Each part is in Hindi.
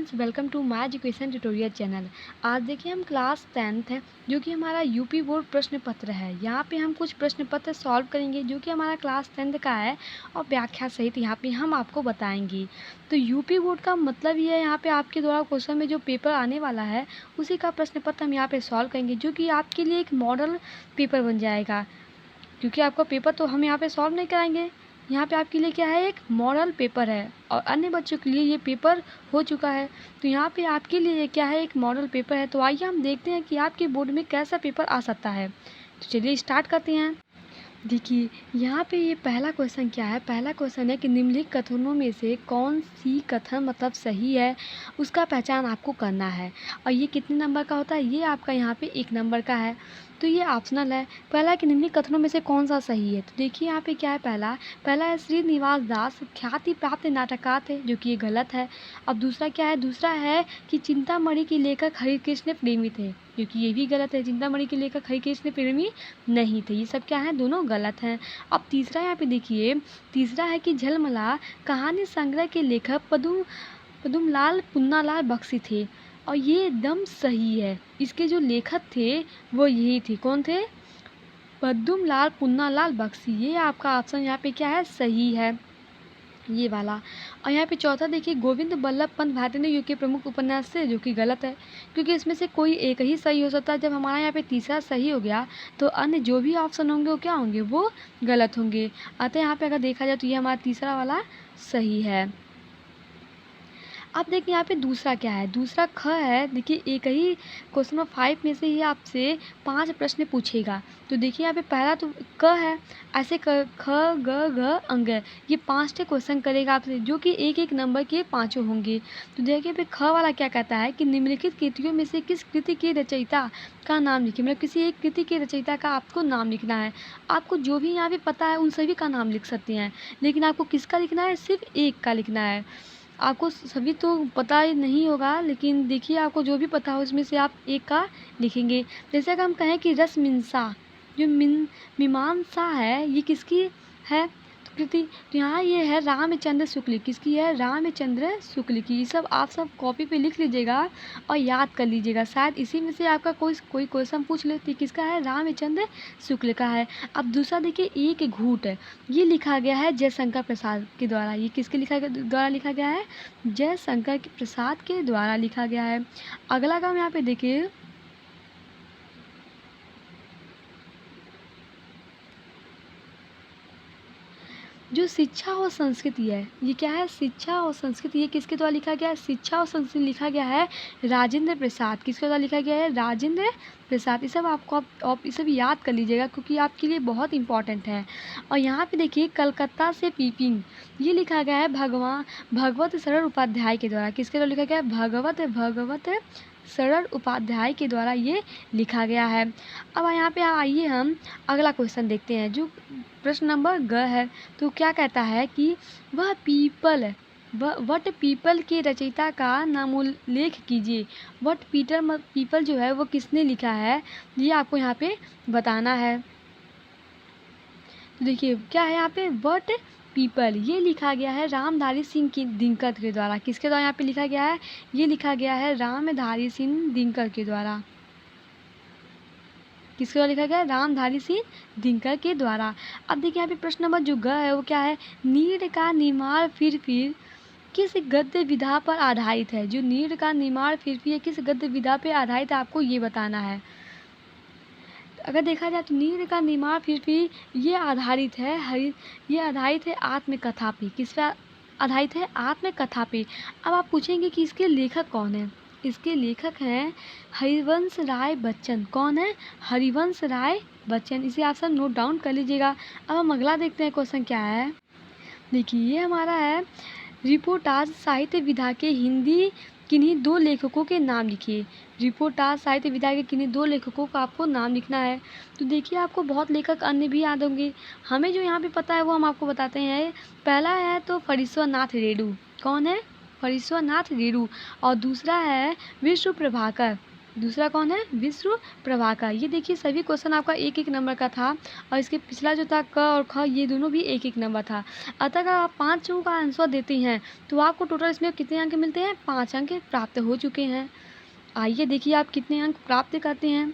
Friends, welcome to my education tutorial channel. आज देखिए हम क्लास 10th है जो कि हमारा यूपी बोर्ड प्रश्न पत्र है। यहाँ पे हम कुछ प्रश्न पत्र सॉल्व करेंगे जो कि हमारा क्लास 10th का है और व्याख्या सहित यहाँ पे हम आपको बताएंगे। तो यूपी बोर्ड का मतलब ये है, यहाँ पे आपके द्वारा क्वेश्चन में जो पेपर आने वाला है उसी का प्रश्न पत्र हम यहाँ पे सॉल्व करेंगे, जो कि आपके लिए एक मॉडल पेपर बन जाएगा। क्योंकि आपका पेपर तो हम यहाँ पे सॉल्व नहीं कराएंगे, यहाँ पे आपके लिए क्या है, एक मॉडल पेपर है और अन्य बच्चों के लिए ये पेपर हो चुका है। तो यहाँ पे आपके लिए क्या है, एक मॉडल पेपर है। तो आइए हम देखते हैं कि आपके बोर्ड में कैसा पेपर आ सकता है। तो चलिए स्टार्ट करते हैं। देखिए यहाँ पे ये पहला क्वेश्चन क्या है। पहला क्वेश्चन है कि निम्नलिखित कथनों में से कौन सी कथन मतलब सही है, उसका पहचान आपको करना है। और ये कितने नंबर का होता है, ये आपका यहाँ पे 1 नंबर का है। तो ये ऑप्शनल है। पहला कि निम्नलिखित कथनों में से कौन सा सही है। तो देखिए यहाँ पे क्या है, पहला है श्रीनिवास दास ख्याति प्राप्त नाटककार थे, जो कि ये गलत है। अब दूसरा क्या है, दूसरा है कि चिंतामणि के लेखक हरिकृष्ण प्रेमी थे, क्योंकि ये भी गलत है। चिंतामणि के लेखक हरिकृष्ण प्रेमी नहीं थे। ये सब क्या है, दोनों गलत हैं। अब तीसरा यहाँ पे देखिए, तीसरा है कि झलमला कहानी संग्रह के लेखक पदुमलाल पुन्नालाल बख्शी थे, और ये एकदम सही है। इसके जो लेखक थे वो यही थे, कौन थे, पद्मलाल पुन्नालाल बख्शी। ये आपका ऑप्शन यहाँ पे क्या है, सही है, ये वाला। और यहाँ पे चौथा देखिए, गोविंद बल्लभ पंत भारतीय युग के प्रमुख उपन्यास से, जो कि गलत है, क्योंकि इसमें से कोई एक ही सही हो सकता है। जब हमारा यहाँ पे तीसरा सही हो गया तो अन्य जो भी ऑप्शन होंगे वो क्या होंगे, वो गलत होंगे। अतः यहाँ पे अगर देखा जाए तो ये हमारा तीसरा वाला सही है। अब देखिए यहाँ पे दूसरा क्या है, दूसरा ख है। देखिए एक ही क्वेश्चन नंबर 5 में से ही आपसे 5 प्रश्न पूछेगा। तो देखिए यहाँ पे पहला तो क है, ऐसे ख ग घ अंग, ये 5 क्वेश्चन करेगा आपसे, जो कि एक एक नंबर के 5 होंगे। तो देखिए पे ख वाला क्या कहता है कि निम्नलिखित कृतियों में से किस कृति के रचयिता का नाम लिखिए। मतलब किसी एक कृति के रचयिता का आपको नाम लिखना है। आपको जो भी यहाँ पे पता है उन सभी का नाम लिख सकते हैं, लेकिन आपको किसका लिखना है, सिर्फ एक का लिखना है। आपको सभी तो पता ही नहीं होगा, लेकिन देखिए आपको जो भी पता हो उसमें से आप एक का लिखेंगे। जैसे अगर हम कहें कि रसमीमांसा, जो मीमांसा है, ये किसकी है कृति। तो यहाँ ये है रामचंद्र शुक्ल, किसकी है, रामचंद्र शुक्ल की। ये सब आप सब कॉपी पे लिख लीजिएगा और याद कर लीजिएगा, शायद इसी में से आपका कोई क्वेश्चन पूछ लेती, किसका है, रामचंद्र शुक्ल का है। अब दूसरा देखिए, एक घूंट है, ये लिखा गया है जयशंकर प्रसाद के द्वारा। ये किसके द्वारा लिखा गया है, जयशंकर प्रसाद के द्वारा लिखा गया है। अगला काम यहाँ पे देखिए, जो शिक्षा और संस्कृति है, ये क्या है, शिक्षा और संस्कृति, ये किसके द्वारा लिखा गया है, शिक्षा और संस्कृति लिखा गया है राजेंद्र प्रसाद। किसके द्वारा लिखा गया है, राजेंद्र प्रसाद। ये सब आपको आप ये सब याद कर लीजिएगा, क्योंकि आपके लिए बहुत इंपॉर्टेंट है। और यहाँ पे देखिए, कलकत्ता से पीपिंग, ये लिखा गया है भगवत सरल उपाध्याय के द्वारा। किसके द्वारा लिखा गया है, भगवत सरल उपाध्याय के द्वारा ये लिखा गया है। अब यहाँ पे आइए हम अगला क्वेश्चन देखते हैं, जो प्रश्न नंबर ग है। तो क्या कहता है कि वट पीपल के रचयिता का नामोल्लेख कीजिए। वट पीपल जो है वो किसने लिखा है, ये आपको यहाँ पे बताना है। तो देखिए क्या है यहाँ पे, वट पीपल, ये लिखा गया है रामधारी सिंह की दिनकर के द्वारा। किसके द्वारा यहाँ पे लिखा गया है, ये लिखा गया है रामधारी सिंह दिनकर के द्वारा। किसके द्वारा लिखा गया है, रामधारी सिंह दिनकर के द्वारा। अब देखिए यहाँ पे प्रश्न नंबर जो ग है वो क्या है, नीड़ का निर्माण फिर किस गद्य विधा पर आधारित है। जो नीड़ का निर्माण फिर है, किस गद्य विधा पर आधारित है, आपको ये बताना है। अगर देखा जाए तो नीड़ का निर्माण फिर ये आधारित है ये आधारित है आत्मकथा पे। किस पे आधारित है, आत्मकथा पे। अब आप पूछेंगे कि इसके लेखक कौन है। इसके लेखक हैं हरिवंश राय बच्चन। कौन है, हरिवंश राय बच्चन। इसे आप सब नोट डाउन कर लीजिएगा। अब हम अगला देखते हैं, क्वेश्चन क्या है। देखिए ये हमारा है, रिपोर्टाज साहित्य विधा के हिंदी किन्हीं 2 लेखकों के नाम लिखिए। रिपोर्टाज साहित्य विधा के किन्हीं 2 लेखकों का आपको नाम लिखना है। तो देखिए आपको बहुत लेखक अन्य भी याद होंगे, हमें जो यहाँ पे पता है वो हम आपको बताते हैं। पहला है तो फरीश्वरनाथ रेणु। कौन है, फरीश्वरनाथ रेणु। और दूसरा है विश्व प्रभाकर। दूसरा कौन है, विश्व प्रभाकर। ये देखिए सभी क्वेश्चन आपका एक एक नंबर का था और इसके पिछला जो था क और ख ये दोनों भी एक एक नंबर था। अतः अगर आप 5 का आंसर देते हैं तो आपको टोटल इसमें कितने अंक मिलते हैं, 5 अंक प्राप्त हो चुके हैं। आइए देखिए आप कितने अंक प्राप्त करते हैं।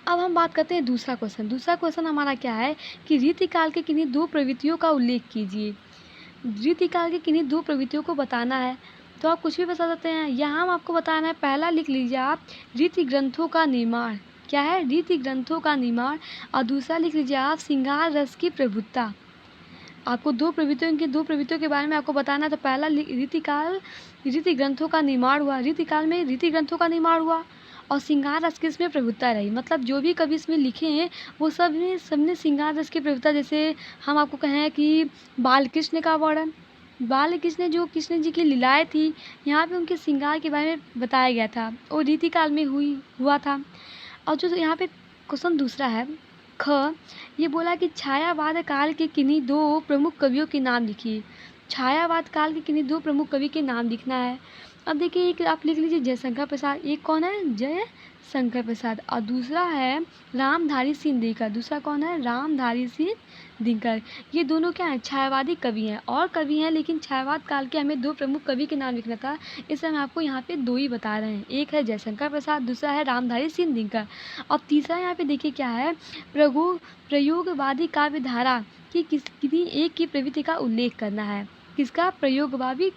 अब हम बात करते हैं दूसरा क्वेश्चन। दूसरा क्वेश्चन हमारा क्या है कि रीतिकाल के किन्हीं 2 प्रवृत्तियों का उल्लेख कीजिए। रीतिकाल की किन्हीं 2 प्रवृत्तियों को बताना है, तो आप कुछ भी बता सकते हैं। यहाँ हम आपको बताना है, पहला लिख लीजिए आप रीति ग्रंथों का निर्माण। क्या है, रीति ग्रंथों का निर्माण। और दूसरा लिख लीजिए आप श्रृंगार रस की प्रभुत्ता। आपको 2 प्रवृत्तियों के बारे में आपको बताना है। तो पहला रीति ग्रंथों का निर्माण हुआ, रीतिकाल में रीति ग्रंथों का निर्माण हुआ और श्रृंगार रस की इसमें प्रभुत्ता रही। मतलब जो भी कवि इसमें लिखे हैं वो सबने श्रृंगार रस की प्रभुत्ता, जैसे हम आपको कहें कि बाल कृष्ण का वर्णन, बाल कृष्ण जो कृष्ण जी की लीलाएँ थी, यहाँ पे उनके श्रृंगार के बारे में बताया गया था और रीतिकाल में हुआ था। और जो यहाँ पे क्वेश्चन दूसरा है ख, ये बोला कि छायावाद काल के किन्हीं 2 प्रमुख कवियों के नाम लिखिए। छायावाद काल के किन्हीं 2 प्रमुख कवि के नाम लिखना है। अब देखिए एक आप लिख लीजिए जयशंकर प्रसाद। एक कौन है, जयशंकर प्रसाद। और दूसरा है रामधारी सिंह दिनकर। दूसरा कौन है, रामधारी सिंह दिनकर। ये दोनों क्या हैं, छायावादी कवि हैं और कवि हैं, लेकिन छायावाद काल के हमें 2 प्रमुख कवि के नाम लिखना था, इसलिए हम आपको यहाँ पे 2 ही बता रहे हैं। एक है जयशंकर प्रसाद, दूसरा है रामधारी सिंह दिनकर। और तीसरा यहाँ पे देखिए क्या है, प्रयोगवादी काव्य धारा की किसी एक की प्रवृत्ति का उल्लेख करना है। किसका, प्रयोगवादी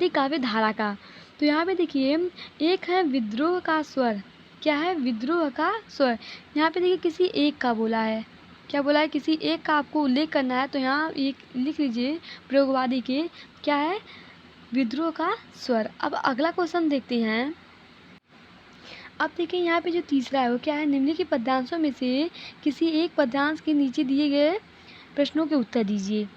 काव्य धारा का। तो यहाँ पे देखिए एक है विद्रोह का स्वर। क्या है, विद्रोह का स्वर। यहाँ पे देखिए किसी एक का बोला है, क्या बोला है, किसी एक का आपको उल्लेख करना है। तो यहाँ एक लिख लीजिए प्रयोगवादी के, क्या है, विद्रोह का स्वर। अब अगला क्वेश्चन देखते हैं। अब देखिए यहाँ पे जो तीसरा है वो क्या है, निम्नलिखित पद्यांशों में से किसी एक पद्यांश के नीचे दिए गए प्रश्नों के उत्तर दीजिए।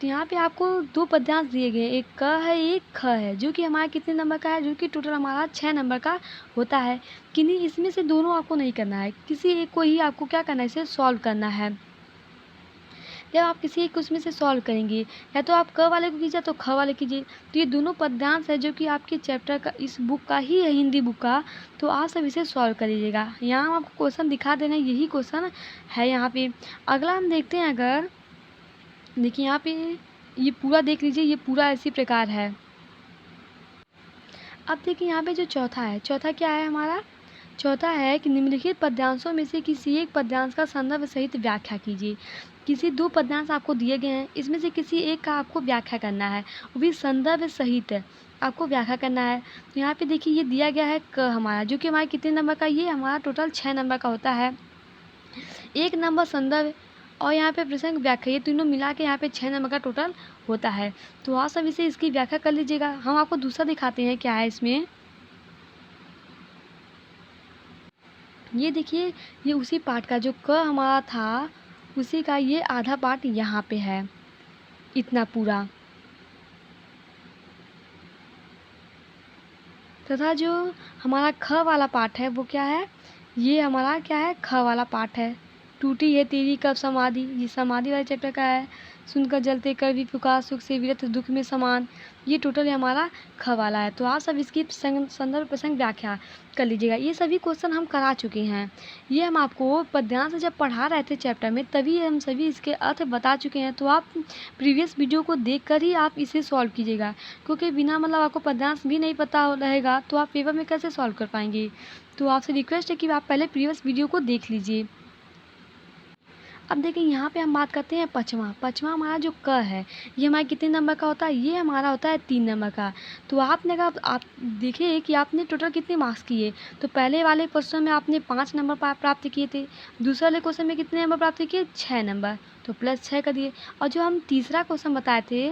तो यहाँ पे आपको 2 पद्यांश दिए गए, एक क है एक ख है, जो कि हमारा कितने नंबर का है, जो कि टोटल हमारा 6 नंबर का होता है। किन्हीं इसमें से दोनों आपको नहीं करना है, किसी एक को ही आपको क्या करना है, इसे सॉल्व करना है। जब आप किसी एक उसमें से सॉल्व करेंगे, या तो आप क वाले को कीजिए तो ख वाले कीजिए। तो ये दोनों पद्यांश है जो कि आपके चैप्टर का, इस बुक का ही है, हिंदी बुक का। तो आप सब इसे सॉल्व कर लीजिएगा। यहाँ हम आपको क्वेश्चन दिखा दे रहे हैं, यही क्वेश्चन है यहाँ पे। अगला हम देखते हैं, अगर देखिए यहाँ पे ये पूरा देख लीजिए, ये पूरा इसी प्रकार है। अब देखिए यहाँ पे जो चौथा है, चौथा क्या है हमारा, चौथा है कि निम्नलिखित पद्यांशों में से किसी एक पद्यांश का संदर्भ सहित व्याख्या कीजिए। किसी 2 पद्यांश आपको दिए गए हैं, इसमें से किसी एक का आपको व्याख्या करना है, वो भी संदर्भ सहित आपको व्याख्या करना है। तो यहाँ पे देखिए ये दिया गया है क हमारा, जो कि हमारे कितने नंबर का, ये हमारा टोटल 6 नंबर का होता है। 1 नंबर संदर्भ और यहाँ पे प्रसंग व्याख्या, ये तीनों मिला के यहाँ पे 6 नंबर का टोटल होता है। तो आप सब इसे इसकी व्याख्या कर लीजिएगा। हम आपको दूसरा दिखाते हैं क्या है इसमें। ये देखिए ये उसी पार्ट का जो क हमारा था, उसी का ये आधा पार्ट यहाँ पे है, इतना पूरा। तथा जो हमारा ख वाला पार्ट है वो क्या है, ये हमारा क्या है, ख वाला पार्ट है। टूटी है तेरी कब समाधि, ये समाधि वाले चैप्टर का है। सुनकर जलते कर भी पुकार, सुख से विरत दुख में समान, ये टोटल हमारा ख वाला है। तो आप सब इसकी संदर्भ प्रसंग व्याख्या कर लीजिएगा। ये सभी क्वेश्चन हम करा चुके हैं, ये हम आपको पद्यांश जब पढ़ा रहे थे चैप्टर में, तभी हम सभी इसके अर्थ बता चुके हैं। तो आप प्रीवियस वीडियो को देखकर ही आप इसे सॉल्व कीजिएगा, क्योंकि बिना मतलब आपको पद्यांश भी नहीं पता रहेगा तो आप पेपर में कैसे सॉल्व कर पाएंगे। तो आपसे रिक्वेस्ट है कि आप पहले प्रीवियस वीडियो को देख लीजिए। अब देखिए यहाँ पे हम बात करते हैं पचवा हमारा जो क है, ये हमारे कितने नंबर का होता है, ये हमारा होता है 3 नंबर का। तो आपने कहा, आप देखिए कि आपने टोटल कितने मार्क्स किए। तो पहले वाले क्वेश्चन में आपने 5 नंबर प्राप्त किए थे, दूसरे वाले क्वेश्चन में कितने नंबर प्राप्त किए, 6 नंबर, तो +6 कर दिए। और जो हम तीसरा क्वेश्चन बताए थे,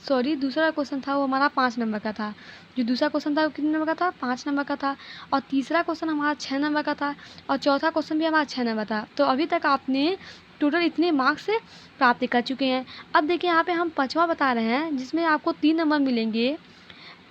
सॉरी दूसरा क्वेश्चन था वो हमारा 5 नंबर का था। जो दूसरा क्वेश्चन था वो कितने नंबर का था, 5 नंबर का था। और तीसरा क्वेश्चन हमारा 6 नंबर का था और चौथा क्वेश्चन भी हमारा 6 नंबर था। तो अभी तक आपने टोटल इतने मार्क्स प्राप्त कर चुके हैं। अब देखिए यहाँ पे हम 5वां बता रहे हैं, जिसमें आपको 3 नंबर मिलेंगे।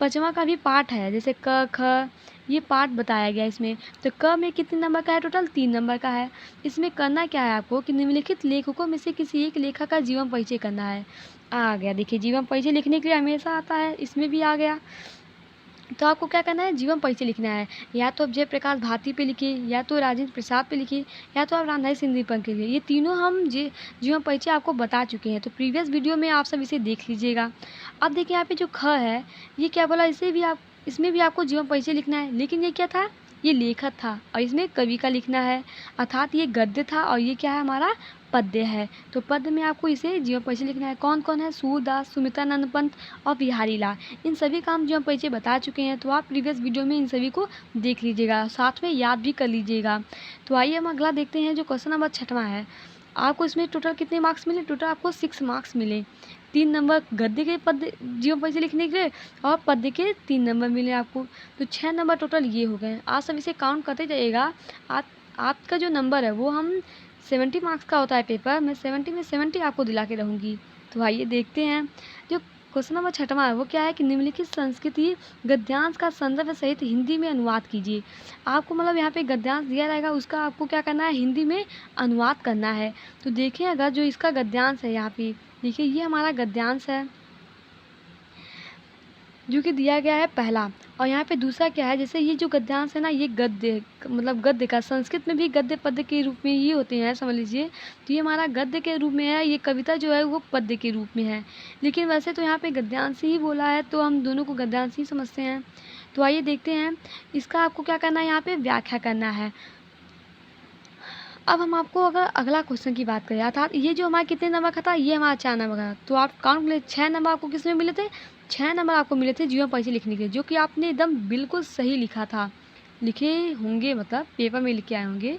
5वां का भी पार्ट है, जैसे क ख, ये पार्ट बताया गया इसमें। तो क में कितने नंबर का है, टोटल 3 नंबर का है। इसमें करना क्या है आपको कि निम्नलिखित लेखकों में से किसी एक लेखक का जीवन परिचय करना है। आ गया, देखिए जीवन परिचय लिखने के लिए हमेशा आता है, इसमें भी आ गया। तो आपको क्या करना है, जीवन परिचय लिखना है। या तो आप जयप्रकाश भारती पे लिखिए, या तो राजेंद्र प्रसाद पे लिखिए, या तो आप रामधारी सिंधिया पर के लिए। ये तीनों हम जीवन परिचय आपको बता चुके हैं, तो प्रीवियस वीडियो में आप सब इसे देख लीजिएगा। अब देखिए यहाँ पे जो ख है, ये क्या बोला, इसमें भी आपको जीवन परिचय लिखना है, लेकिन ये क्या था, ये लेखक था और इसमें कवि का लिखना है, अर्थात ये गद्य था और ये क्या है, हमारा पद्य है। तो पद्य में आपको इसे जीवन परिचय लिखना है। कौन कौन है, सूरदास, सुमित्रानंद पंत और बिहारी लाल। इन सभी का हम जीवन परिचय बता चुके हैं, तो आप प्रीवियस वीडियो में इन सभी को देख लीजिएगा, साथ में याद भी कर लीजिएगा। तो आइए हम अगला देखते हैं, जो क्वेश्चन नंबर 6वां है। आपको इसमें टोटल कितने मार्क्स मिले, टोटल आपको 6 मार्क्स मिले। 3 नंबर गद्य के पद्य जीवन परिचय लिखने के और पद्य के 3 नंबर मिले आपको, तो 6 नंबर टोटल ये हो गए। आप सब इसे काउंट करते जाइएगा। आपका जो नंबर है वो हम 70 मार्क्स का होता है पेपर, मैं 70 में 70 आपको दिला के रहूँगी। तो आइए देखते हैं, जो क्वेश्चन नंबर 6वां है वो क्या है कि निम्नलिखित संस्कृति गद्यांश का संदर्भ सहित हिंदी में अनुवाद कीजिए। आपको मतलब यहाँ पे गद्यांश दिया रहेगा, उसका आपको क्या करना है, हिंदी में अनुवाद करना है। तो देखिए, अगर जो इसका गद्यांश है, यहाँ पे देखिए ये हमारा गद्यांश है जो कि दिया गया है पहला, और यहाँ पे दूसरा क्या है, जैसे ये जो गद्यांश है ना, ये गद्य मतलब गद्य का, संस्कृत में भी गद्य पद्य के रूप में ही होते हैं, समझ लीजिए। तो ये हमारा गद्य के रूप में है, ये कविता जो है वो पद्य के रूप में है, लेकिन वैसे तो यहाँ पे गद्यांश ही बोला है, तो हम दोनों को गद्यांश ही समझते हैं। तो आइए देखते हैं, इसका आपको क्या करना है, यहाँ पे व्याख्या करना है। अब हम आपको अगर अगला क्वेश्चन की बात करें, अर्थात ये जो हमारा कितने नंबर का था, ये हमारा 4 नंबर का था, तो आप काउंट ले, 6 नंबर आपको किस में मिले थे, 6 नंबर आपको मिले थे जीवन परिचय लिखने के लिए, जो कि आपने एकदम बिल्कुल सही लिखा था, लिखे होंगे, मतलब पेपर में लिख के आए होंगे।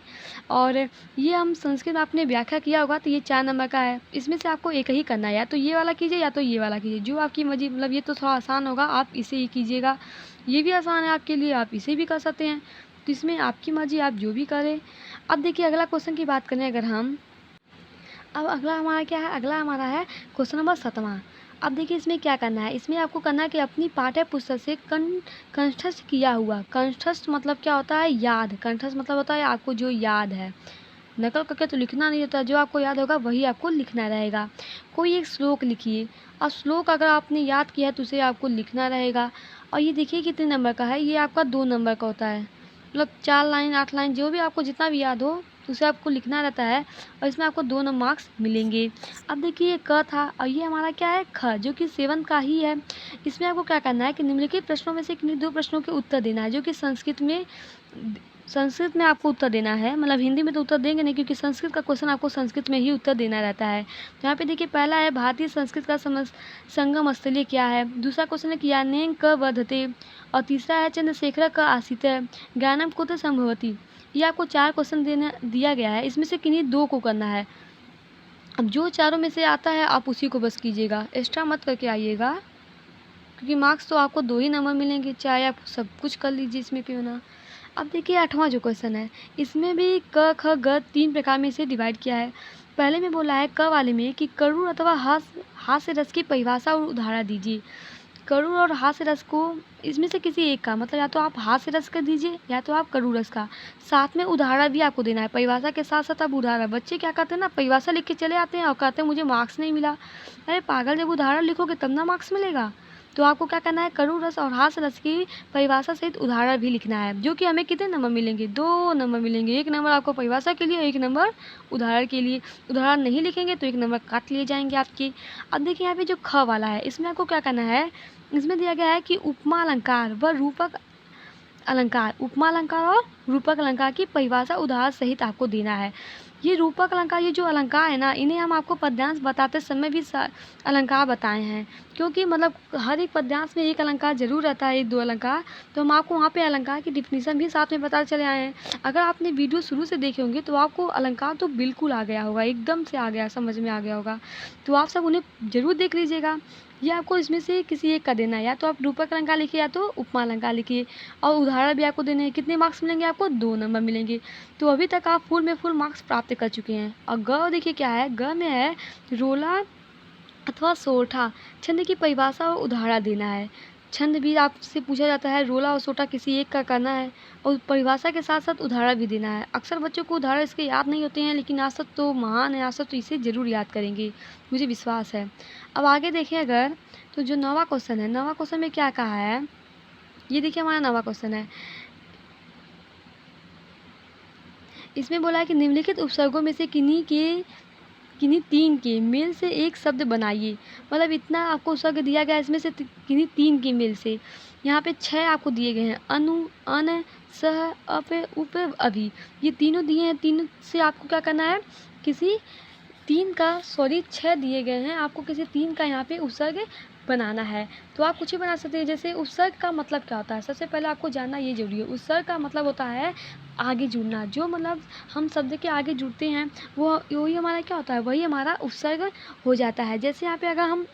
और ये हम संस्कृत आपने व्याख्या किया होगा, तो ये 4 नंबर का है। इसमें से आपको एक ही करना है, या तो ये वाला कीजिए या तो ये वाला कीजिए, जो आपकी मर्जी, मतलब ये तो थोड़ा आसान होगा, आप इसे ही कीजिएगा। ये भी आसान है आपके लिए, आप इसे भी कर सकते हैं, तो इसमें आपकी मर्जी, आप जो भी करें। अब देखिए अगला क्वेश्चन की बात करें अगर हम, अब अगला हमारा क्या है, अगला हमारा है क्वेश्चन नंबर 7वां। अब देखिए इसमें क्या करना है, इसमें आपको करना है कि अपनी पाठ्य पुस्तक से कंठस्थ किया हुआ, कंठस्थ मतलब क्या होता है, याद, कंठस्थ मतलब होता है आपको जो याद है, नकल करके तो लिखना नहीं होता, जो आपको याद होगा वही आपको लिखना रहेगा। कोई एक श्लोक लिखिए, और श्लोक अगर आपने याद किया है तो उसे आपको लिखना रहेगा। और ये देखिए कितने नंबर का है, ये आपका 2 नंबर का होता है, मतलब 4 लाइन 8 लाइन जो भी आपको जितना भी याद हो उसे आपको लिखना रहता है, और इसमें आपको 2 मार्क्स मिलेंगे। अब देखिए क था, और ये हमारा क्या है, ख, जो कि 7 का ही है। इसमें आपको क्या करना है कि निम्नलिखित प्रश्नों में से किन्हीं 2 प्रश्नों के उत्तर देना है, जो कि संस्कृत में आपको उत्तर देना है, मतलब हिंदी में तो उत्तर देंगे नहीं, क्योंकि संस्कृत का क्वेश्चन आपको संस्कृत में ही उत्तर देना रहता है। तो यहाँ पे देखिए पहला है, भारतीय संस्कृत का संगम स्थलीय क्या है। दूसरा क्वेश्चन है कि यानेन क वर्धते, और तीसरा है चंद्रशेखर का आसित ज्ञानम कुत्र संभवती। ये आपको 4 क्वेश्चन दिया गया है, इसमें से किन्हीं 2 को करना है। अब जो चारों में से आता है आप उसी को बस कीजिएगा, एक्स्ट्रा मत करके आइएगा, क्योंकि मार्क्स तो आपको 2 ही नंबर मिलेंगे, चाहे आप सब कुछ कर लीजिए इसमें क्यों ना। अब देखिए 8वां जो क्वेश्चन है, इसमें भी क ख ग 3 प्रकार में इसे डिवाइड किया है। पहले में बोला है क वाले में कि करुण अथवा हास्य रस की परिभाषा और उदाहरण दीजिए। करुण और हास्य रस को, इसमें से किसी एक का, मतलब या तो आप हास्य रस का दीजिए या तो आप करुण रस का, साथ में उदाहरण भी आपको देना है, परिभाषा के साथ साथ आप उदाहरण। बच्चे क्या करते हैं ना, परिभाषा लिख के चले आते हैं और कहते हैं मुझे मार्क्स नहीं मिला। अरे पागल, जब उदाहरण लिखोगे तब ना मार्क्स मिलेगा। तो आपको क्या करना है, करुण रस और हास्य रस की परिभाषा सहित उदाहरण भी लिखना है, जो कि हमें कितने नंबर मिलेंगे, 2 नंबर मिलेंगे। 1 नंबर आपको परिभाषा के लिए, 1 नंबर उदाहरण के लिए। उदाहरण नहीं लिखेंगे तो 1 नंबर काट लिए जाएंगे आपके। अब देखिए यहाँ पे जो ख वाला है, इसमें आपको क्या करना है, इसमें दिया गया है कि उपमा अलंकार व रूपक अलंकार, उपमा अलंकार और रूपक अलंकार की परिभाषा उदाहरण सहित आपको देना है। ये रूपक अलंकार, ये जो अलंकार है ना, इन्हें हम आपको पद्यांश बताते समय भी अलंकार बताए हैं, क्योंकि मतलब हर एक पद्यांश में एक अलंकार जरूर रहता है, 1-2 अलंकार, तो हम आपको वहाँ पे अलंकार की डिफिनीशन भी साथ में बता चले आए हैं। अगर आपने वीडियो शुरू से देखे होंगे तो आपको अलंकार तो बिल्कुल आ गया होगा, एकदम से आ गया, समझ में आ गया होगा, तो आप सब उन्हें जरूर देख लीजिएगा। ये आपको इसमें से किसी एक का देना है, या तो आप रूपक अलंकार लिखिए या तो उपमा अलंकार लिखिए, और उदाहरण भी आपको देने हैं। कितने मार्क्स मिलेंगे आपको, 2 नंबर मिलेंगे। तो अभी तक आप फुल मार्क्स प्राप्त कर चुके हैं। और ग देखिए क्या है, ग में है रोला अथवा सोरठा, छंद की परिभाषा और उदाहरण देना है। छंद भी आपसे पूछा जाता है, रोला और सोटा किसी एक का करना है, और परिभाषा के साथ साथ उदाहरण भी देना है। अक्सर बच्चों को उदाहरण इसके याद नहीं होते हैं, लेकिन आज तो महान है, आज तो इसे ज़रूर याद करेंगे, मुझे विश्वास है। अब आगे देखिए अगर, तो जो 9वां क्वेश्चन है, 9वां क्वेश्चन में क्या कहा है ये देखिए हमारा नवा क्वेश्चन है। इसमें बोला है कि निम्नलिखित उपसर्गों में से किन्हीं तीन के मेल से एक शब्द बनाइए। मतलब इतना आपको उपसर्ग दिया गया है, इसमें से किन्हीं तीन के मेल से। यहाँ पे 6 आपको दिए गए हैं, अनु, अन, सह, अप, उप, अभि। ये तीनों दिए हैं, तीनों से आपको क्या करना है, किसी तीन का 6 दिए गए हैं, आपको किसी तीन का यहाँ पे उपसर्ग बनाना है। तो आप कुछ ही बना सकते हैं। जैसे उपसर्ग का मतलब क्या होता है, सबसे पहले आपको जानना ये जरूरी है। उपसर्ग का मतलब होता है आगे जुड़ना। जो मतलब हम शब्द के आगे जुड़ते हैं वो वही हमारा क्या होता है, वही हमारा उपसर्ग हो जाता है। जैसे यहाँ पे अगर हम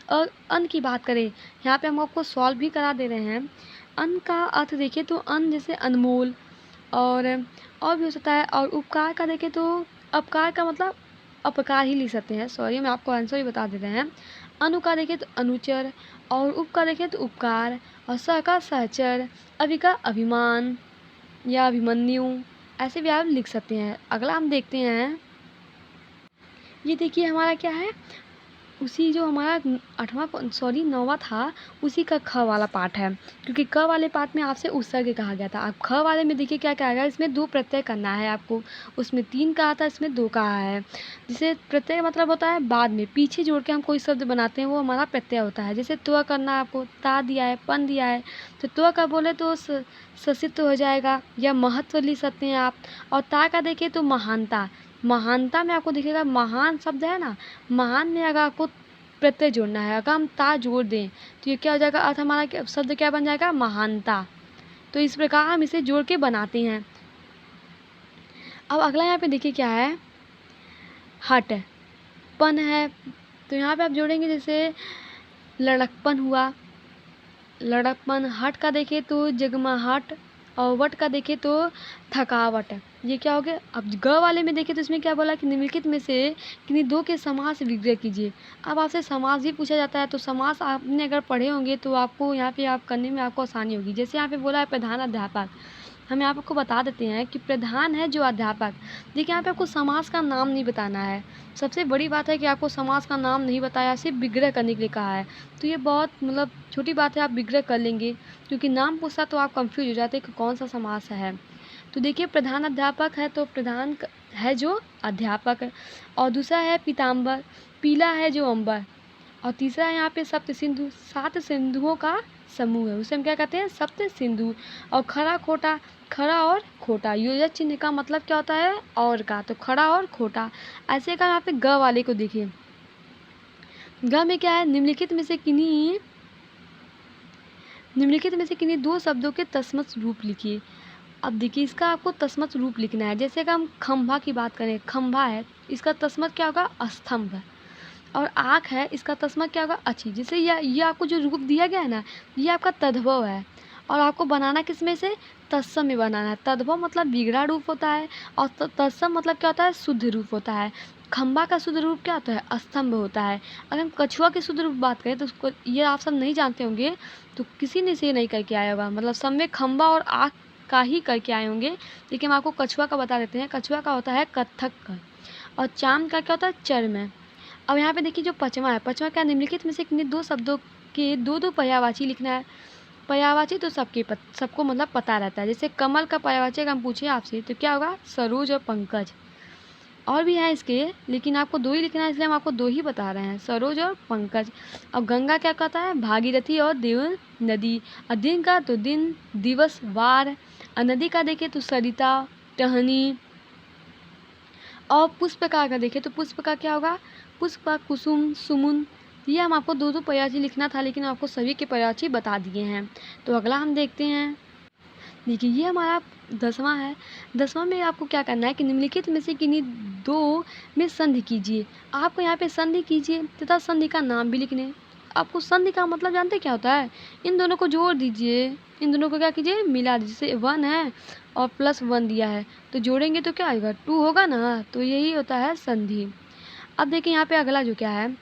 अन की बात करें, यहाँ पे हम आपको सॉल्व भी करा दे रहे हैं। अन का अर्थ देखिए तो अन जैसे अनमोल और भी हो सकता है। और उपकार का देखें तो अपकार का मतलब अपकार ही लिख सकते हैं। सॉरी, मैं आपको आंसर ही बता देते हैं। अनु का देखें तो अनुचर, और उप का देखें तो उपकार, और स का सहचर, अभि का अभिमान या अभिमन्यु, ऐसे भी आप लिख सकते हैं। अगला हम देखते हैं, ये देखिए हमारा क्या है, उसी जो हमारा 9वां था, उसी का ख वाला पार्ट है। क्योंकि क वाले पार्ट में आपसे उपसर्ग कहा गया था। अब ख वाले में देखिए क्या क्या आएगा, इसमें 2 प्रत्यय करना है आपको। उसमें 3 कहा था, इसमें 2 कहा है। जिसे प्रत्यय मतलब होता है बाद में पीछे जोड़ के हम कोई शब्द बनाते हैं, वो हमारा प्रत्यय होता है। जैसे त्व करना है आपको, ता दिया है, पन दिया है, तो त्व का बोले तो ससित्व हो जाएगा या महत्व लिख सकते हैं आप। और ता का देखें तो महानता। महानता में आपको दिखेगा महान शब्द है ना, महान में अगर आपको प्रत्यय जोड़ना है, अगर हम ता जोड़ दें तो ये क्या हो जाएगा, अर्थ हमारा शब्द क्या बन जाएगा, महानता। तो इस प्रकार हम इसे जोड़ के बनाते हैं। अब अगला यहाँ पे देखिए क्या है, हट, पन है। तो यहाँ पे आप जोड़ेंगे, जैसे लड़कपन हुआ, लड़कपन। हट का देखें तो जगमगाहट, और वट का देखें तो थकावट। ये क्या हो गया। अब ग वाले में देखें तो इसमें क्या बोला कि निम्नलिखित में से किन्हीं 2 के समास विग्रह कीजिए। अब आपसे समास भी पूछा जाता है, तो समास आपने अगर पढ़े होंगे तो आपको यहाँ पे आप करने में आपको आसानी होगी। जैसे यहाँ पे बोला है प्रधान अध्यापक, हम यहाँ पे आपको बता देते हैं कि प्रधान है जो अध्यापक। देखिए यहाँ पे आपको समास का नाम नहीं बताना है। सबसे बड़ी बात है कि आपको समास का नाम नहीं बताया, सिर्फ विग्रह करने के लिए कहा है। तो ये बहुत मतलब छोटी बात है, आप विग्रह कर लेंगे। क्योंकि नाम पूछा तो आप कंफ्यूज हो जाते हैं कि कौन सा समास है। तो देखिए प्रधान अध्यापक है तो प्रधान है जो अध्यापक, और दूसरा है पीताम्बर, पीला है जो अंबर, और तीसरा है यहाँ पे सप्त सिंधु, 7 सिंधुओं का समूह है, उसे हम क्या कहते हैं, सप्त सिंधु। और खरा खोटा, खरा और खोटा, योजक चिन्ह का मतलब क्या होता है, और का, तो खरा और खोटा। ऐसे का यहाँ पे ग वाले को देखिए, ग में क्या है, निम्नलिखित में से किन्हीं 2 शब्दों के तस्मत रूप लिखिए। अब देखिए इसका आपको तस्मत रूप लिखना है। जैसे कि हम खंभा की बात करें, खंभा है, इसका तस्मत क्या होगा, स्तंभ। और आँख है, इसका तस्मत क्या होगा, अच्छी। जैसे ये आपको जो रूप दिया गया है ना, ये आपका तद्भव है। और आपको बनाना किस में से, तत्सम में बनाना है। तद्भव मतलब बिगड़ा रूप होता है, और तत्सम मतलब क्या होता है, शुद्ध रूप होता है। खंभा का शुद्ध रूप क्या होता है, स्तंभ होता है। अगर हम कछुआ की शुद्ध रूप बात करें तो उसको ये आप सब नहीं जानते होंगे, तो किसी ने से नहीं करके आया होगा। मतलब सब में खंभा और आँख का ही करके आए होंगे, लेकिन हम आपको कछुआ का बता देते हैं। कछुआ का होता है कत्थक का, और चांद का क्या होता है, चर्म। अब यहाँ पे देखिए जो पचवा है, पचवा क्या, निम्नलिखित में से किन्हीं 2 शब्दों के 2 पर्यायवाची लिखना है। पर्यायवाची तो सबको मतलब पता रहता है। जैसे कमल का पर्यायवाची अगर हम पूछे आपसे तो क्या होगा, सरोज और पंकज। और भी हैं इसके, लेकिन आपको 2 ही लिखना है, इसलिए हम आपको 2 ही बता रहे हैं, सरोज और पंकज। और गंगा क्या कहता है, भागीरथी और देव नदी। और दिन का तो दिन, दिवस, वार। और नदी का देखें तो सरिता, टहनी। और पुष्प का अगर देखें तो पुष्प का क्या होगा, पुष्प, कुसुम, सुमुन। ये हम आपको 2 पर्यायवाची लिखना था, लेकिन आपको सभी के पर्यायवाची बता दिए हैं। तो अगला हम देखते हैं, देखिए ये हमारा 10वां है। 10वां में आपको क्या करना है कि निम्नलिखित में से किन्हीं 2 में संधि कीजिए। आपको यहाँ पे संधि कीजिए तथा संधि का नाम भी लिखने। आपको संधि का मतलब जानते क्या होता है, इन दोनों को जोड़ दीजिए, इन दोनों को क्या कीजिए, मिला दीजिए। जैसे 1 है और +1 दिया है, तो जोड़ेंगे तो क्या आएगा, 2 होगा ना। तो यही होता है संधि। अब देखिए यहाँ पे अगला जो क्या है,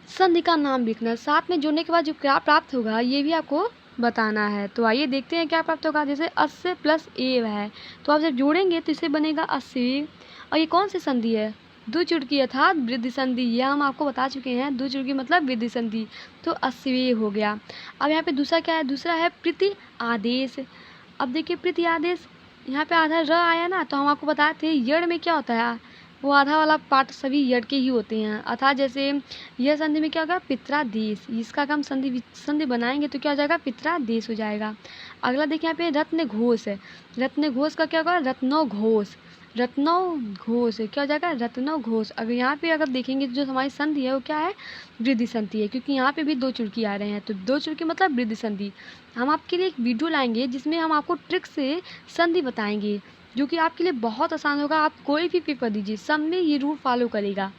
संधि का नाम लिखना। साथ में जोड़ने के बाद जो क्या प्राप्त होगा ये भी आपको बताना है। तो आइए देखते हैं क्या प्राप्त होगा। जैसे अस्य + ए है, तो आप जब जोड़ेंगे तो इसे बनेगा अस्सी। और ये कौन सी संधि है, दो चुटकी अर्थात वृद्धि संधि, यह हम आपको बता चुके हैं। दो चुटकी मतलब वृद्धि संधि, तो अस्व्यय हो गया। अब यहाँ पे दूसरा क्या है, दूसरा है प्रति आदेश। अब देखिए प्रति आदेश, यहाँ पे आधा र आया ना, तो हम आपको बताए थे यड़ में क्या होता है, वो आधा वाला पार्ट सभी यड़ के ही होते हैं। अर्थात जैसे यह संधि में क्या होगा, पित्रादेश, इसका हम संधि बनाएंगे तो क्या हो जाएगा, पित्रादेश हो जाएगा। अगला देखिए यहाँ पे रत्न घोष है। रत्न घोष का क्या होगा, रत्नो घोष। रत्नो घोष क्या हो जाएगा, रत्नो घोष। अगर यहाँ पे अगर देखेंगे तो जो हमारी संधि है वो क्या है, वृद्धि संधि है, क्योंकि यहाँ पे भी दो चुटकी आ रहे हैं, तो दो चुटकी मतलब वृद्धि संधि। हम आपके लिए एक वीडियो लाएंगे जिसमें हम आपको ट्रिक से संधि बताएंगे, जो कि आपके लिए बहुत आसान होगा। आप कोई भी पेपर दीजिए, सब में ये रूल फॉलो करेगा।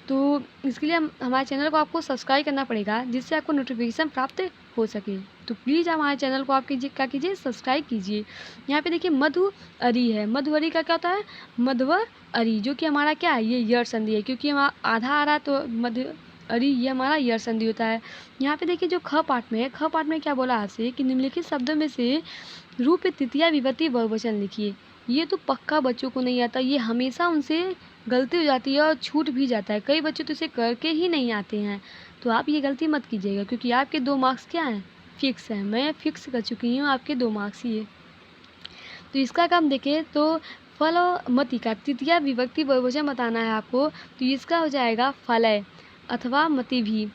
तो इसके लिए हमारे चैनल को आपको सब्सक्राइब करना पड़ेगा, जिससे आपको नोटिफिकेशन प्राप्त हो सके। तो प्लीज़ हमारे चैनल को आप क्या कीजिए, सब्सक्राइब कीजिए। यहाँ पे देखिए मधु अरी है। मधु अरी का क्या होता है, मधुवर अरी, जो कि हमारा क्या है, ये यड़ संधि है, क्योंकि हमारा आधा आ रहा है तो मधु अरी ये हमारा यड़ संधि होता है। यहाँ पे देखिए जो ख पाठ में है, ख पाठ में क्या बोला आपसे कि निम्नलिखित शब्दों में से रूप तृतीया विभक्ति बहुवचन लिखिए। ये तो पक्का बच्चों को नहीं आता, ये हमेशा उनसे गलती हो जाती है और छूट भी जाता है। कई बच्चे तो इसे करके ही नहीं आते हैं, तो आप ये गलती मत कीजिएगा, क्योंकि आपके 2 मार्क्स क्या हैं, फिक्स हैं। मैं फिक्स कर चुकी हूँ आपके 2 मार्क्स ही है। तो इसका काम देखें तो फल और मति का तृतीया विभक्ति बहुवचन बताना है आपको, तो इसका हो जाएगा फलय अथवा मति भी।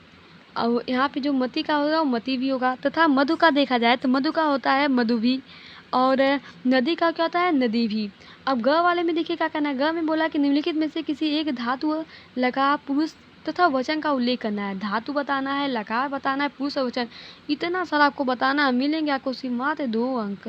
और यहाँ पे जो मति का होगा वो मति भी होगा। तथा मधु का देखा जाए तो मधु का होता है मधु भी, और नदी का क्या होता है, नदी भी। अब ग वाले में देखिए क्या करना है, ग में बोला कि निम्नलिखित में से किसी एक धातु, लकार, पुरुष तथा वचन का उल्लेख करना है। धातु बताना है, लकार बताना है, पुरुष और वचन, इतना सारा आपको बताना है। मिलेंगे आपको सिर्फ मात्र 2 अंक।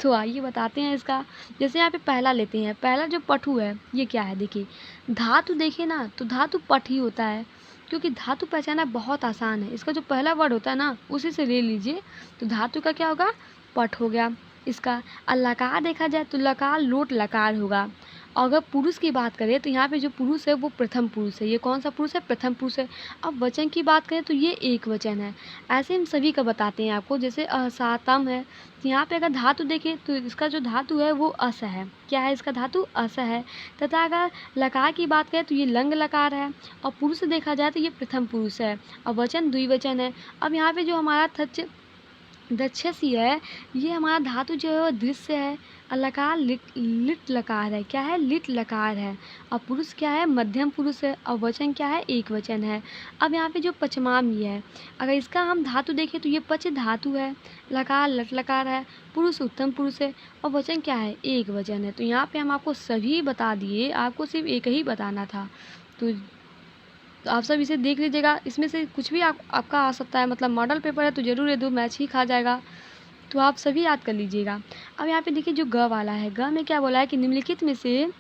तो आइए बताते हैं इसका। जैसे यहाँ पे पहला लेते हैं, पहला जो पठु है ये क्या है, देखिए धातु देखिए ना, तो धातु पठ ही होता है, क्योंकि धातु पहचाना बहुत आसान है। इसका जो पहला वर्ड होता है ना, उसी से ले लीजिए, तो धातु का क्या होगा, पठ हो गया इसका। और लकार देखा जाए तो लकार लोट लकार होगा। और अगर पुरुष की बात करें तो यहाँ पे जो पुरुष है वो प्रथम पुरुष है। ये कौन सा पुरुष है, प्रथम पुरुष है। अब वचन की बात करें तो ये एक वचन है। ऐसे हम सभी का बताते हैं आपको, जैसे असातम है, तो यहाँ पे अगर धातु देखें तो इसका जो धातु है वो अस है। क्या है इसका धातु, अस है। तथा अगर लकार की बात करें तो ये लंग लकार है। और पुरुष देखा जाए तो ये प्रथम पुरुष है, और वचन द्विवचन है। अब यहाँ पे जो हमारा दक्षसी है, ये हमारा धातु जो है वो दृश्य है। और लकार लिट लकार है। क्या है, लिट लकार है। और पुरुष क्या है, मध्यम पुरुष है। और वचन क्या है, एक वचन है। अब यहाँ पे जो पचमामी है, अगर इसका हम धातु देखें तो ये पच धातु है। लकार लट लकार है, पुरुष उत्तम पुरुष है, और वचन क्या है, एक वचन है। तो यहाँ पे हम आपको सभी बता दिए, आपको सिर्फ एक ही बताना था। तो आप सब इसे देख लीजिएगा, इसमें से कुछ भी आपका आ सकता है। मतलब मॉडल पेपर है तो ज़रूर ये 2 मैच ही खा जाएगा, तो आप सभी याद कर लीजिएगा। अब यहाँ पे देखिए जो ग वाला है, ग में क्या बोला है कि निम्नलिखित में से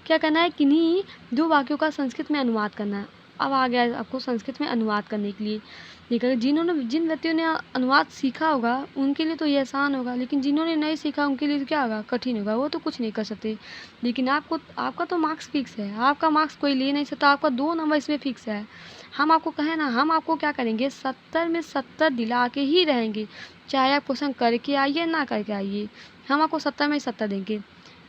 क्या करना है, किन्हीं 2 वाक्यों का संस्कृत में अनुवाद करना है। अब आ गया आपको संस्कृत में अनुवाद करने के लिए। देखिए जिन व्यक्तियों ने अनुवाद सीखा होगा उनके लिए तो ये आसान होगा, लेकिन जिन्होंने नहीं सीखा उनके लिए क्या होगा, कठिन होगा। वो तो कुछ नहीं कर सकते। लेकिन आपका तो मार्क्स फिक्स है, आपका मार्क्स कोई ले नहीं सकता। आपका 2 नंबर इसमें फिक्स है। हम आपको कहें ना, हम आपको क्या करेंगे, 70 में 70 दिला के ही रहेंगे, चाहे आप क्वेश्चन करके आइए ना करके आइए, हम आपको 70 में 70 देंगे।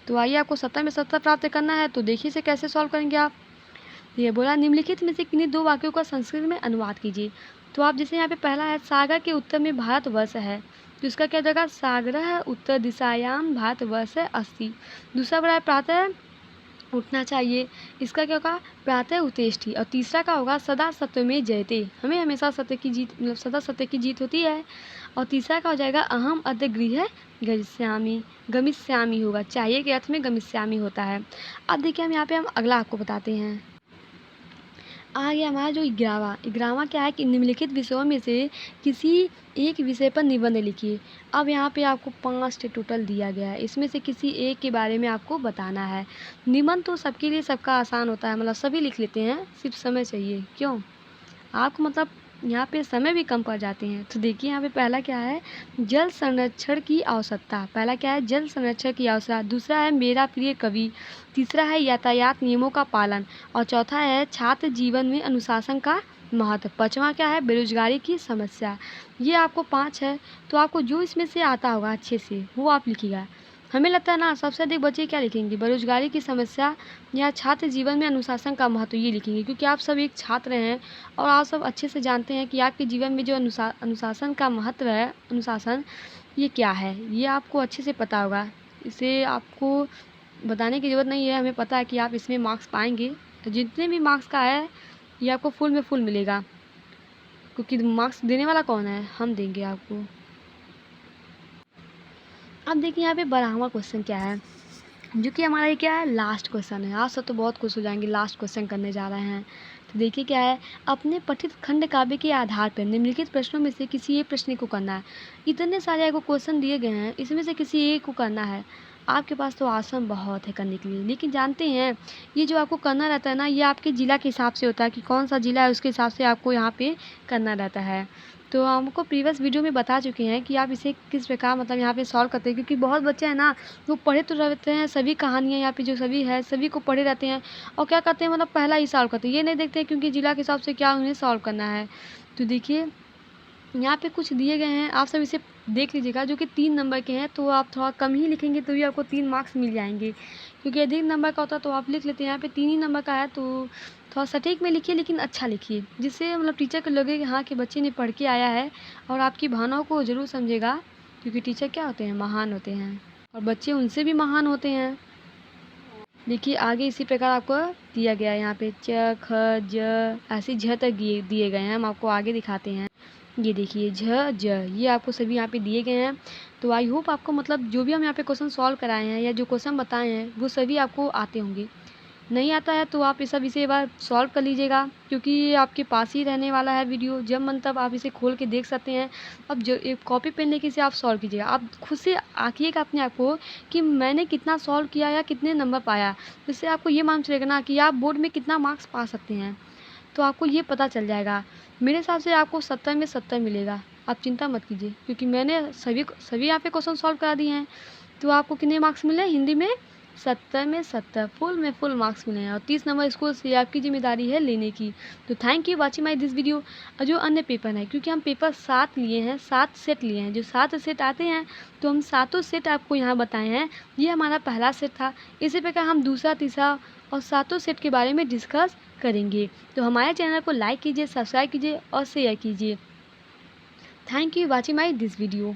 तो आइए, आपको 70 में 70 प्राप्त करना है, तो देखिए इसे कैसे सॉल्व करेंगे आप। ये बोला निम्नलिखित में से किन्हीं 2 वाक्यों का संस्कृत में अनुवाद कीजिए। तो आप जैसे यहाँ पे पहला है, सागर के उत्तर में भारतवर्ष है, तो इसका क्या जाएगा, सागरः उत्तर दिशायाम भारतवर्ष अस्ति। दूसरा बड़ा है, प्रातः उठना चाहिए, इसका क्या होगा, प्रातः उत्तिष्ठति। और तीसरा का होगा, सदा सत्य में जयते, हमें हमेशा सत्य की जीत, मतलब सदा सत्य की जीत होती है। और तीसरा का हो जाएगा, अहम अद्य गृह गमिष्यामि होगा, चाहिए के अर्थ में गमिष्यामि होता है। अब देखिए हम यहाँ पे हम अगला आपको बताते हैं। आ गया हमारा जो ग्रामा क्या है कि निम्नलिखित विषयों में से किसी एक विषय पर निबंध लिखिए। अब यहाँ पे आपको 5 टोटल दिया गया है, इसमें से किसी एक के बारे में आपको बताना है। निबंध तो सबके लिए सबका आसान होता है, मतलब सभी लिख लेते हैं, सिर्फ समय चाहिए। क्यों, आपको मतलब यहाँ पे समय भी कम पड़ जाते हैं। तो देखिए यहाँ पे पहला क्या है, जल संरक्षण की आवश्यकता। पहला क्या है, जल संरक्षण की आवश्यकता। दूसरा है मेरा प्रिय कवि। तीसरा है यातायात नियमों का पालन। और चौथा है छात्र जीवन में अनुशासन का महत्व। पाँचवा क्या है, बेरोजगारी की समस्या। ये आपको 5 है, तो आपको जो इसमें से आता होगा अच्छे से वो आप लिखिएगा। हमें लगता है ना सबसे अधिक बच्चे क्या लिखेंगे, बेरोजगारी की समस्या या छात्र जीवन में अनुशासन का महत्व, ये लिखेंगे क्योंकि आप सब एक छात्र हैं और आप सब अच्छे से जानते हैं कि आपके जीवन में जो अनुशासन का महत्व है, अनुशासन ये क्या है, ये आपको अच्छे से पता होगा। इसे आपको बताने की ज़रूरत नहीं है, हमें पता है कि आप इसमें मार्क्स पाएंगे। जितने भी मार्क्स का है ये आपको फुल में फुल मिलेगा, क्योंकि मार्क्स देने वाला कौन है, हम देंगे आपको। अब देखिए यहाँ पे 12वां क्वेश्चन क्या है, जो कि हमारा ये क्या है, लास्ट क्वेश्चन है। आप सब तो बहुत खुश हो जाएंगे, लास्ट क्वेश्चन करने जा रहे हैं। तो देखिए क्या है, अपने पठित खंड काव्य के आधार पर निम्नलिखित प्रश्नों में से किसी एक प्रश्न को करना है। इतने सारे आपको क्वेश्चन दिए गए हैं, इसमें से किसी एक को करना है। आपके पास तो आसन बहुत है करने के लिए, लेकिन जानते हैं ये जो आपको करना रहता है ना, ये आपके ज़िला के हिसाब से होता है कि कौन सा ज़िला है, उसके हिसाब से आपको यहाँ पे करना रहता है। तो हमको प्रीवियस वीडियो में बता चुके हैं कि आप इसे किस प्रकार मतलब यहाँ पे सॉल्व करते हैं, क्योंकि बहुत बच्चे हैं ना वो पढ़े तो रहते हैं, सभी कहानियाँ यहाँ पे जो सभी है सभी को पढ़े रहते हैं और क्या करते हैं मतलब पहला ही सॉल्व करते हैं, ये नहीं देखते हैं क्योंकि ज़िला के हिसाब से क्या उन्हें सॉल्व करना है। तो देखिए यहाँ पे कुछ दिए गए हैं, आप सब इसे देख लीजिएगा, जो कि 3 नंबर के हैं, तो आप थोड़ा कम ही लिखेंगे तो भी आपको 3 मार्क्स मिल जाएंगे। क्योंकि अधिक नंबर का होता है तो आप लिख लेते हैं, यहाँ पे 3 ही नंबर का है तो थोड़ा सटीक में लिखिए, लेकिन अच्छा लिखिए, जिससे मतलब टीचर को लगे कि हाँ कि बच्चे ने पढ़ के आया है और आपकी भावनाओं को ज़रूर समझेगा। क्योंकि टीचर क्या होते हैं, महान होते हैं और बच्चे उनसे भी महान होते हैं। देखिए आगे इसी प्रकार आपको दिया गया है, यहाँ पे च ख ज ऐसे झ तक दिए गए हैं, हम आपको आगे दिखाते हैं। ये देखिए झ ज, ये आपको सभी यहाँ पे दिए गए हैं। तो आई होप आपको मतलब जो भी हम यहाँ पे क्वेश्चन सॉल्व कराए हैं या जो क्वेश्चन बताए हैं वो सभी आपको आते होंगे। नहीं आता है तो आप इसे एक बार सॉल्व कर लीजिएगा, क्योंकि ये आपके पास ही रहने वाला है वीडियो, जब मन तब आप इसे खोल के देख सकते हैं। अब जो एक कॉपी पेन लेके इसे आप सॉल्व कीजिएगा, आप खुद से आंकिएगा अपने आप को कि मैंने कितना सॉल्व किया या कितने नंबर पाया, जिससे आपको ये मालूम चलेगा ना कि आप बोर्ड में कितना मार्क्स पा सकते हैं। तो आपको ये पता चल जाएगा। मेरे हिसाब से आपको 70 में 70 मिलेगा, आप चिंता मत कीजिए, क्योंकि मैंने सभी यहाँ पे क्वेश्चन सॉल्व करा दिए हैं। तो आपको कितने मार्क्स मिले हिंदी में, 70 में 70, फुल में फुल मार्क्स मिले हैं और 30 नंबर स्कूल से आपकी जिम्मेदारी है लेने की। तो thank you watching my this video. और जो अन्य पेपर है, क्योंकि हम पेपर 7 लिए हैं, 7 सेट लिए हैं, जो 7 सेट आते हैं तो हम सातों सेट आपको यहाँ बताए हैं। ये हमारा पहला सेट था, इसी प्रकार हम दूसरा, तीसरा और सातों सेट के बारे में डिस्कस करेंगे। तो हमारे चैनल को लाइक कीजिए, सब्सक्राइब कीजिए और शेयर कीजिए। Thank you watching my this video.